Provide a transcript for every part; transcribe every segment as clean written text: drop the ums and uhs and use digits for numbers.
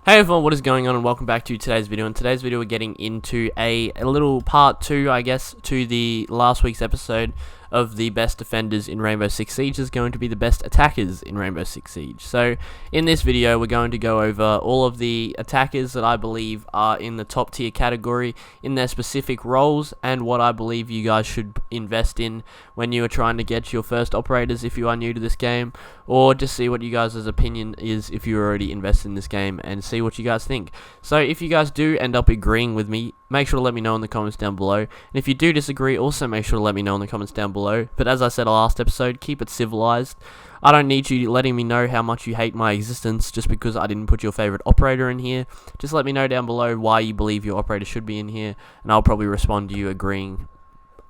Hey everyone, what is going on, and welcome back to today's video. In today's video, we're getting into a little part 2, I guess, to the last week's episode of the best defenders in Rainbow Six Siege is going to be the best attackers in Rainbow Six Siege. So, in this video, we're going to go over all of the attackers that I believe are in the top tier category in their specific roles, and what I believe you guys should invest in when you are trying to get your first operators if you are new to this game, or just see what you guys' opinion is if you're already invested in this game, and see what you guys think. So if you guys do end up agreeing with me, make sure to let me know in the comments down below, and if you do disagree, also make sure to let me know in the comments down below. But as I said last episode, keep it civilized. I don't need you letting me know how much you hate my existence just because I didn't put your favorite operator in here. Just let me know down below why you believe your operator should be in here, and I'll probably respond to you agreeing.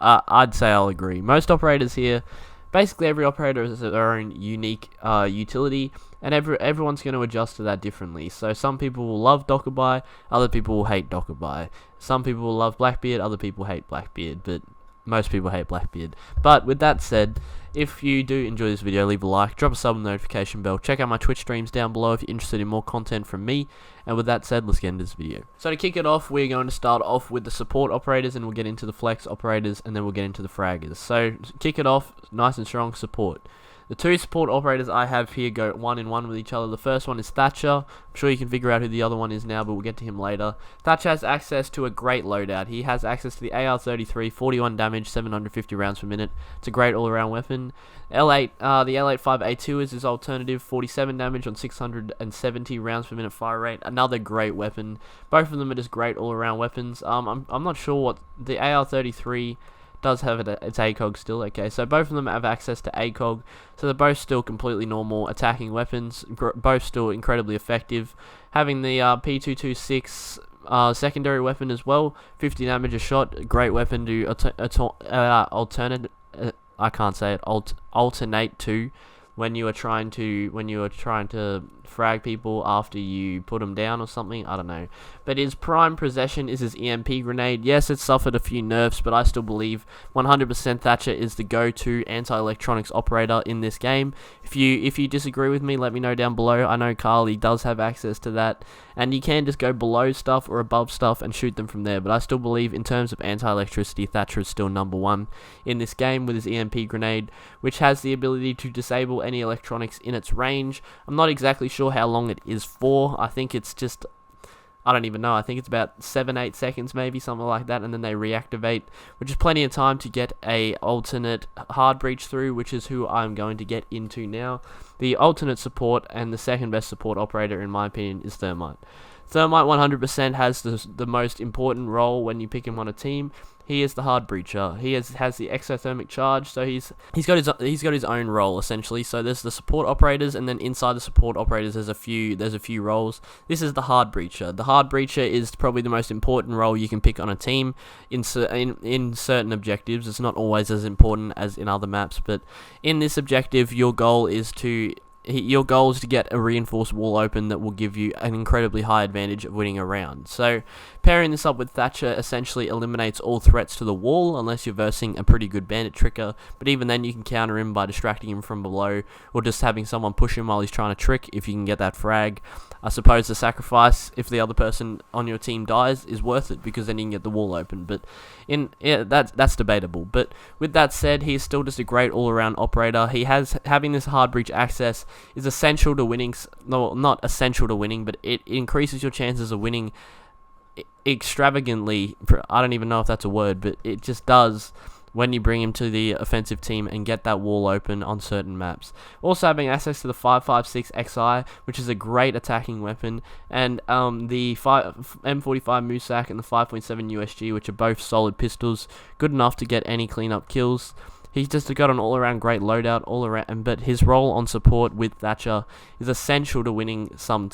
I'd say I'll agree. Most operators here, basically every operator has their own unique utility, and everyone's going to adjust to that differently. So some people will love Dockerby, other people will hate Dockerby. Some people will love Blackbeard, other people hate Blackbeard, but most people hate Blackbeard. But with that said, if you do enjoy this video, leave a like, drop a sub and notification bell, check out my Twitch streams down below if you're interested in more content from me, and with that said, let's get into this video. So to kick it off, we're going to start off with the support operators, and we'll get into the flex operators, and then we'll get into the fraggers. So to kick it off, nice and strong support. The two support operators I have here go 1-in-1 with each other. The first one is Thatcher. I'm sure you can figure out who the other one is now, but we'll get to him later. Thatcher has access to a great loadout. He has access to the AR-33, 41 damage, 750 rounds per minute. It's a great all-around weapon. The L85A2 is his alternative, 47 damage on 670 rounds per minute fire rate. Another great weapon. Both of them are just great all-around weapons. I'm not sure what the AR-33 does have its ACOG still. Okay, so both of them have access to ACOG, so they're both still completely normal attacking weapons, both still incredibly effective. Having the P226 secondary weapon as well, 50 damage a shot, great weapon to alternate to when you are trying to frag people after you put them down or something. I don't know. But his prime possession is his EMP grenade. Yes, it suffered a few nerfs, but I still believe 100% Thatcher is the go-to anti-electronics operator in this game. If you disagree with me, let me know down below. I know Carly does have access to that, and you can just go below stuff or above stuff and shoot them from there. But I still believe in terms of anti-electricity, Thatcher is still number one in this game with his EMP grenade, which has the ability to disable any electronics in its range. I'm not exactly sure how long it is for. I think it's just, I don't even know, I think it's about 7-8 seconds maybe, something like that, and then they reactivate, which is plenty of time to get a alternate hard breach through, which is who I'm going to get into now. The alternate support and the second best support operator in my opinion is Thermite. Thermite 100% has the most important role when you pick him on a team. He is the hard breacher. He has the exothermic charge, so he's got his own role essentially. So there's the support operators, and then inside the support operators there's a few roles. This is the hard breacher. The hard breacher is probably the most important role you can pick on a team in certain objectives. It's not always as important as in other maps, but in this objective, your goal is to get a reinforced wall open that will give you an incredibly high advantage of winning a round. So pairing this up with Thatcher essentially eliminates all threats to the wall unless you're versing a pretty good bandit tricker, but even then you can counter him by distracting him from below or just having someone push him while he's trying to trick if you can get that frag. I suppose the sacrifice if the other person on your team dies is worth it because then you can get the wall open, but that's debatable. But with that said, he's still just a great all-around operator. Having this hard breach access is essential to winning. No, not essential to winning, but it increases your chances of winning extravagantly. I don't even know if that's a word, but it just does when you bring him to the offensive team and get that wall open on certain maps. Also having access to the 5.56 XI, which is a great attacking weapon, and the M45 Musak and the 5.7 USG, which are both solid pistols, good enough to get any cleanup kills. He's just got an all-around great loadout, but his role on support with Thatcher is essential to winning some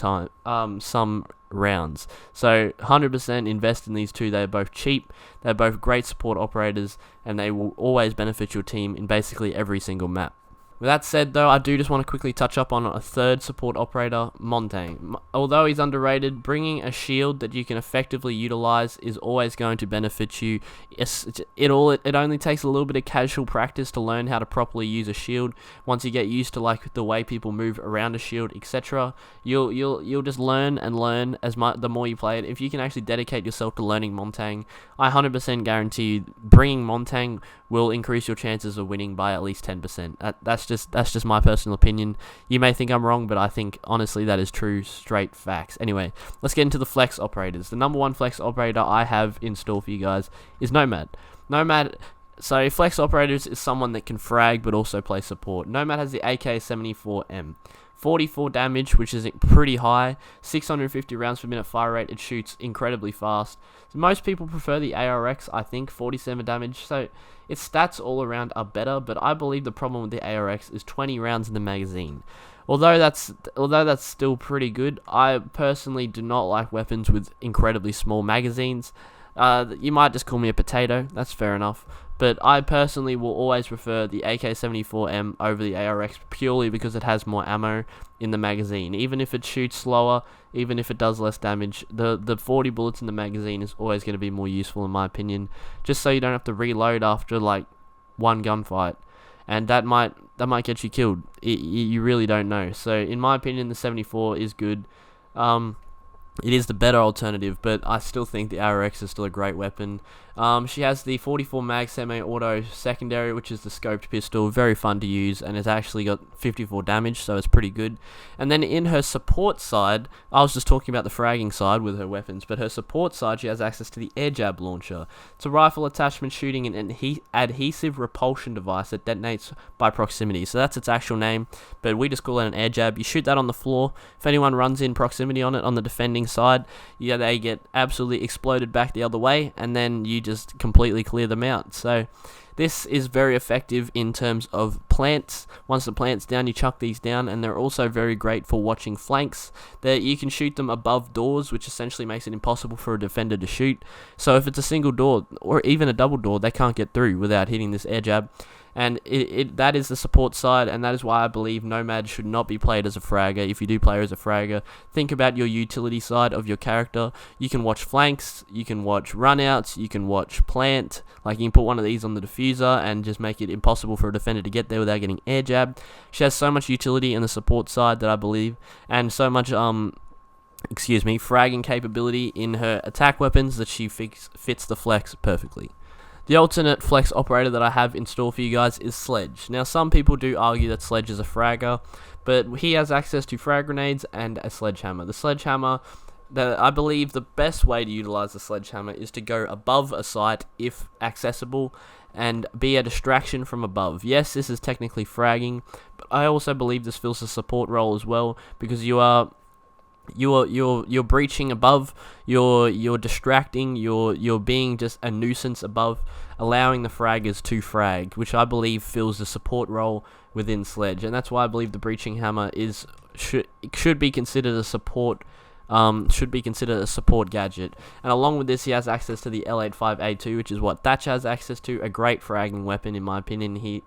rounds. So 100% invest in these two. They're both cheap, they're both great support operators, and they will always benefit your team in basically every single map. With that said, though, I do just want to quickly touch up on a third support operator, Montang. Although he's underrated, bringing a shield that you can effectively utilize is always going to benefit you. It only takes a little bit of casual practice to learn how to properly use a shield. Once you get used to like the way people move around a shield, etc., you'll just learn and learn as much the more you play it. If you can actually dedicate yourself to learning Montang, I 100% guarantee you bringing Montang will increase your chances of winning by at least 10%. That's just my personal opinion. You may think I'm wrong, but I think honestly that is true, straight facts. Anyway, let's get into the flex operators. The number one flex operator I have in store for you guys is Nomad. So flex operators is someone that can frag but also play support. Nomad has the AK-74M. 44 damage, which is pretty high, 650 rounds per minute fire rate. It shoots incredibly fast. So most people prefer the ARX, I think, 47 damage, so its stats all around are better, but I believe the problem with the ARX is 20 rounds in the magazine. Although that's still pretty good, I personally do not like weapons with incredibly small magazines. You might just call me a potato, that's fair enough. But I personally will always prefer the AK-74M over the ARX purely because it has more ammo in the magazine. Even if it shoots slower, even if it does less damage, the 40 bullets in the magazine is always going to be more useful in my opinion. Just so you don't have to reload after like one gunfight. And that might get you killed. You really don't know. So in my opinion, the 74 is good. It is the better alternative, but I still think the ARX is still a great weapon. She has the 44 mag semi-auto secondary, which is the scoped pistol, very fun to use, and it's actually got 54 damage, so it's pretty good. And then in her support side, I was just talking about the fragging side with her weapons, but her support side, she has access to the air jab launcher. It's a rifle attachment shooting an adhesive repulsion device that detonates by proximity. So that's its actual name, but we just call it an air jab. You shoot that on the floor. If anyone runs in proximity on it on the defending side, they get absolutely exploded back the other way, and then you just completely clear them out. So this is very effective in terms of plants. Once the plant's down, you chuck these down, and they're also very great for watching flanks. That you can shoot them above doors, which essentially makes it impossible for a defender to shoot. So if it's a single door or even a double door, they can't get through without hitting this air jab. And that is the support side, and that is why I believe Nomad should not be played as a fragger. If you do play her as a fragger, think about your utility side of your character. You can watch flanks, you can watch runouts, you can watch plant. Like, you can put one of these on the diffuser and just make it impossible for a defender to get there without getting air jabbed. She has so much utility in the support side that I believe, and so much fragging capability in her attack weapons that she fits the flex perfectly. The alternate flex operator that I have in store for you guys is Sledge. Now, some people do argue that Sledge is a fragger, but he has access to frag grenades and a sledgehammer. The sledgehammer, I believe the best way to utilize the sledgehammer is to go above a site if accessible and be a distraction from above. Yes, this is technically fragging, but I also believe this fills a support role as well, because you're breaching above, you're distracting, you're being just a nuisance above, allowing the fraggers to frag, which I believe fills the support role within Sledge, and that's why I believe the breaching hammer should be considered a support. Should be considered a support gadget. And along with this, he has access to the L85A2, which is what Thatcher has access to, a great fragging weapon in my opinion.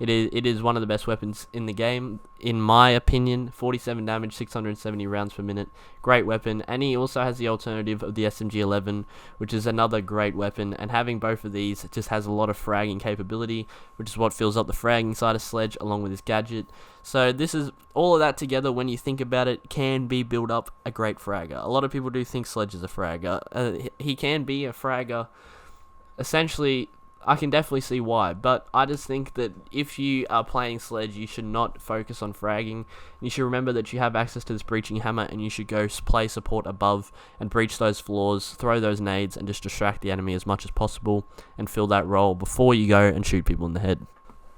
It is one of the best weapons in the game, in my opinion. 47 damage, 670 rounds per minute, great weapon. And he also has the alternative of the SMG-11, which is another great weapon, and having both of these just has a lot of fragging capability, which is what fills up the fragging side of Sledge along with his gadget. So this is all of that together, when you think about it, can be build up a great fragger. A lot of people do think Sledge is a fragger. He can be a fragger. Essentially, I can definitely see why, but I just think that if you are playing Sledge, you should not focus on fragging. You should remember that you have access to this breaching hammer, and you should go play support above and breach those floors, throw those nades, and just distract the enemy as much as possible and fill that role before you go and shoot people in the head.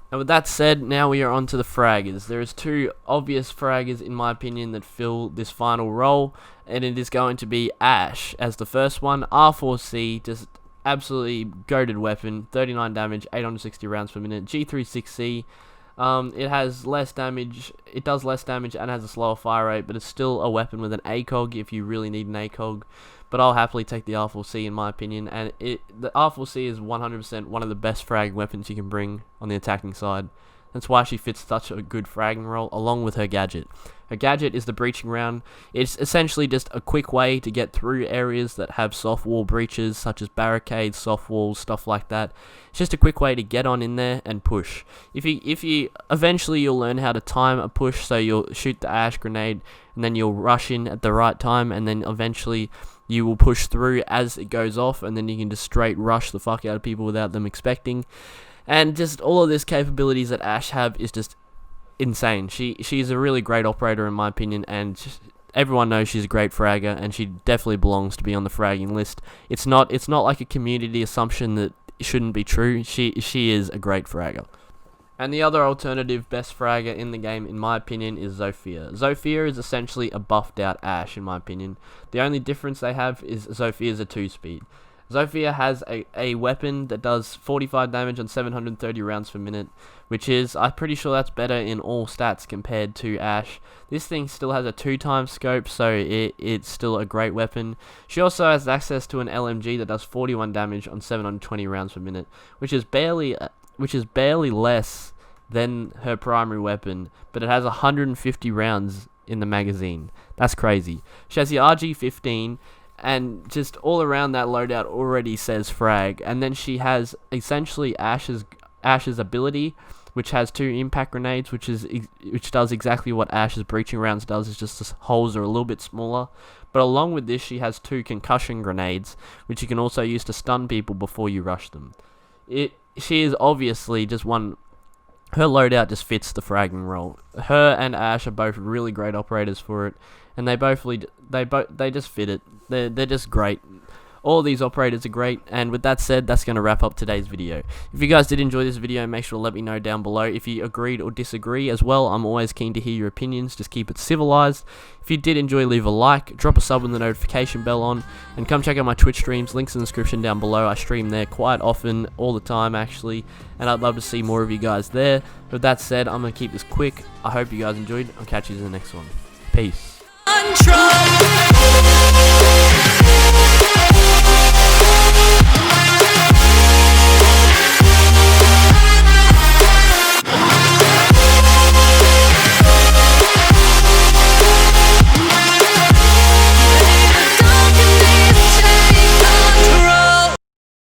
And with that said, now we are on to the fraggers. There is two obvious fraggers, in my opinion, that fill this final role, and it is going to be Ash as the first one. R4C, just absolutely goated weapon, 39 damage, 860 rounds per minute. G36C, it has less damage, it does less damage and has a slower fire rate, but it's still a weapon with an ACOG if you really need an ACOG. But I'll happily take the R4C in my opinion, and the R4C is 100% one of the best frag weapons you can bring on the attacking side. That's why she fits such a good fragging role, along with her gadget. Her gadget is the breaching round. It's essentially just a quick way to get through areas that have soft wall breaches, such as barricades, soft walls, stuff like that. It's just a quick way to get on in there and push. If you eventually you'll learn how to time a push, so you'll shoot the ash grenade and then you'll rush in at the right time, and then eventually you will push through as it goes off, and then you can just straight rush the fuck out of people without them expecting. And just all of these capabilities that Ash have is just insane. She's a really great operator in my opinion, and everyone knows she's a great fragger, and she definitely belongs to be on the fragging list. It's not like a community assumption that it shouldn't be true. She is a great fragger. And the other alternative best fragger in the game, in my opinion, is Zofia. Zofia is essentially a buffed out Ash, in my opinion. The only difference they have is Zofia is a 2-speed. Zofia has a weapon that does 45 damage on 730 rounds per minute, which is, I'm pretty sure that's better in all stats compared to Ash. This thing still has a 2-time scope, so it's still a great weapon. She also has access to an LMG that does 41 damage on 720 rounds per minute, which is barely less than her primary weapon, but it has 150 rounds in the magazine. That's crazy. She has the RG-15, and just all around that loadout already says frag. And then she has essentially Ash's ability, which has 2 impact grenades, which does exactly what Ash's breaching rounds does. It's just the holes are a little bit smaller. But along with this, she has 2 concussion grenades, which you can also use to stun people before you rush them. She is obviously just one. Her loadout just fits the fragging role. Her and Ash are both really great operators for it, and they just fit it. They're just great. All these operators are great, and with that said, that's going to wrap up today's video. If you guys did enjoy this video, make sure to let me know down below if you agreed or disagree as well. I'm always keen to hear your opinions, just keep it civilized. If you did enjoy, leave a like, drop a sub with the notification bell on, and come check out my Twitch streams, links in the description down below. I stream there quite often, all the time actually, and I'd love to see more of you guys there. With that said, I'm going to keep this quick. I hope you guys enjoyed. I'll catch you in the next one. Peace. Control.